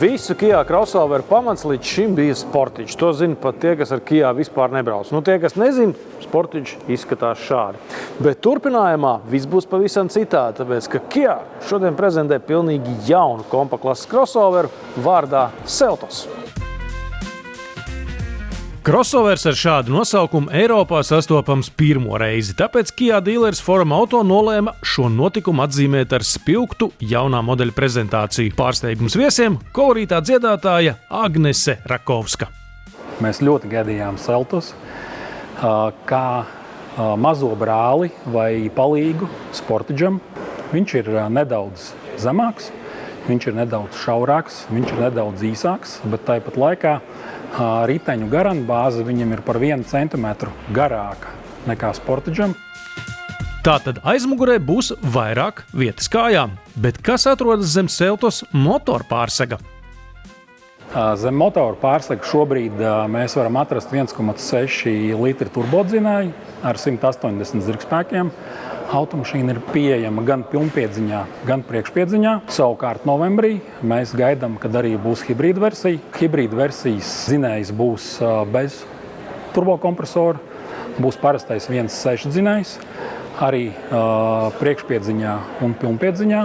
Visu Kia crossover pamats līdz šim bija Sportage. To zina pat tie, kas ar Kia vispār nebrauc. Tie, kas nezina, Sportage izskatās šādi. Bet turpinājumā viss būs pavisam citādi, tāpēc, ka Kia šodien prezentē pilnīgi jaunu kompaklases crossoveru vārdā Seltos. Crossovers ar šādu nosaukumu Eiropā sastopams pirmo reizi, tāpēc Kia dealers Forum Auto nolēma šo notikumu atzīmēt ar spilgtu jaunā modeļa prezentāciju. Pārsteigums viesiem – kolorītā dziedātāja Agnese Rakovska. Mēs ļoti gaidījām Seltos kā mazo brāli vai palīgu Sportageam. Viņš ir nedaudz zemāks, viņš ir nedaudz šaurāks, viņš ir nedaudz īsāks, bet tāpat laikā riteņu garantbāze viņam ir par 1 centimetru garāka nekā Sportageam. Tātad aizmugurē būs vairāk vietas kājām, bet kas atrodas zem Seltos motora pārsega? Zem motora pārsega šobrīd mēs varam atrast 1,6 litri turbodzinēju ar 180 zirgspēkiem. Automašīna ir pieejama gan pilnpiedziņā, gan priekšpiedziņā. Savukārt novembrī mēs gaidām, kad arī būs hibrīda versija. Hibrīda versijas dzinējs būs bez turbokompresora, būs parastais 1.6 dzinējs, arī priekšpiedziņā un pilnpiedziņā.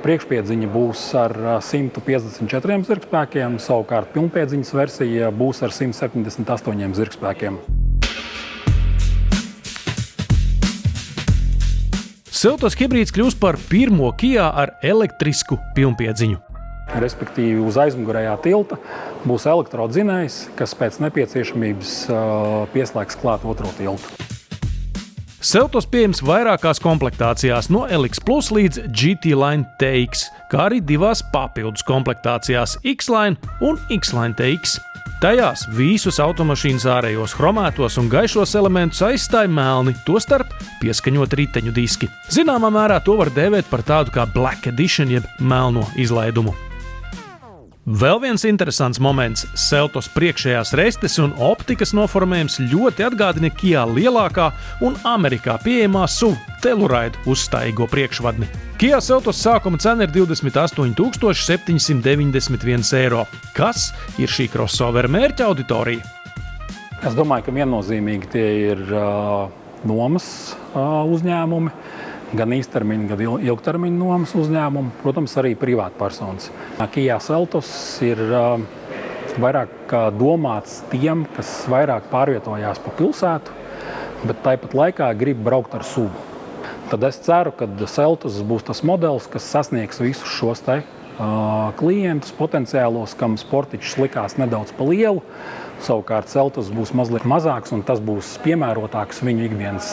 Priekšpiedziņa būs ar 154 zirgspēkiem, savukārt pilnpiedziņas versija būs ar 178 zirgspēkiem. Seltos hibrīds kļūs par pirmo Kia ar elektrisku pilnpiedziņu. Respektīvi, uz aizmugurējā tilta būs elektrodzinējs, kas pēc nepieciešamības pieslēgs klāt otro tiltu. Seltos pieejams vairākās komplektācijās no LX Plus līdz GT Line TX, kā arī divās papildus komplektācijās X-Line un X-Line TX. Tajās visus automašīnas ārējos chromētos un gaišos elementus aizstāja melni, tostarp pieskaņot riteņu diski. Zināmā mērā to var dēvēt par tādu kā Black Edition jeb melno izlaidumu. Vēl viens interesants moments – Seltos priekšējās restes un optikas noformējums ļoti atgādina Kia lielākā un Amerikā pieejamā SUV Telluride uzstājīgo priekšvadni. Kia Seltos sākuma cena ir 28 791 eiro. Kas ir šī crossovera mērķa auditorija? Es domāju, ka viennozīmīgi tie ir nomas uzņēmumi, gan īstermiņa, gan ilgtermiņa nomas uzņēmumi, protams, arī privātpersonas. Kia Seltos ir vairāk domāts tiem, kas vairāk pārvietojās pa pilsētu, bet tāpat laikā grib braukt ar SUV. Tad es ceru, ka Seltos būs tas modelis, kas sasniegs visus šos klientus potenciālos, kam Sportages likās nedaudz pa lielu. Savukārt Seltos būs mazliet mazāks un tas būs piemērotāks viņu ikdienas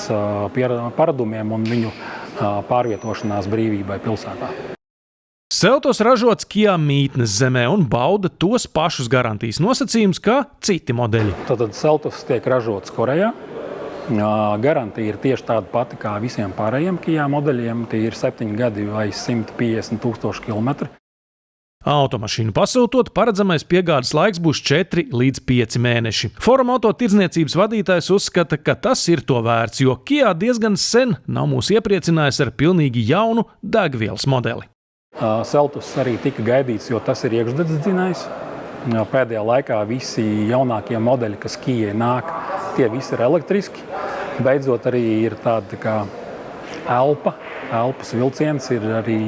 paradumiem un viņu pārvietošanās brīvībai pilsētā. Seltos ražots Kia mītnes zemē un bauda tos pašus garantijas nosacījumus kā citi modeļi. Tad Seltos tiek ražots Korejā. Garantija ir tieši tāda pati kā visiem pārējiem Kia modeļiem. Tie ir 7 gadi vai 150 000 kilometri. Automašīnu pasūtot, paredzamais piegādes laiks būs 4 līdz 5 mēneši. Forum Auto tirdzniecības vadītājs uzskata, ka tas ir to vērts, jo Kia diezgan sen nav mūs iepriecinājis ar pilnīgi jaunu degvielas modeli. Seltos arī tika gaidīts, jo tas ir iekšdedzes dzinējs. Pēdējā laikā visi jaunākie modeļi, kas Kijai nāk, tie visi ir elektriski. Beidzot arī ir tāda kā elpas vilciens, ir arī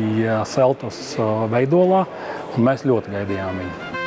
Seltos veidolā, un mēs ļoti gaidījām viņu.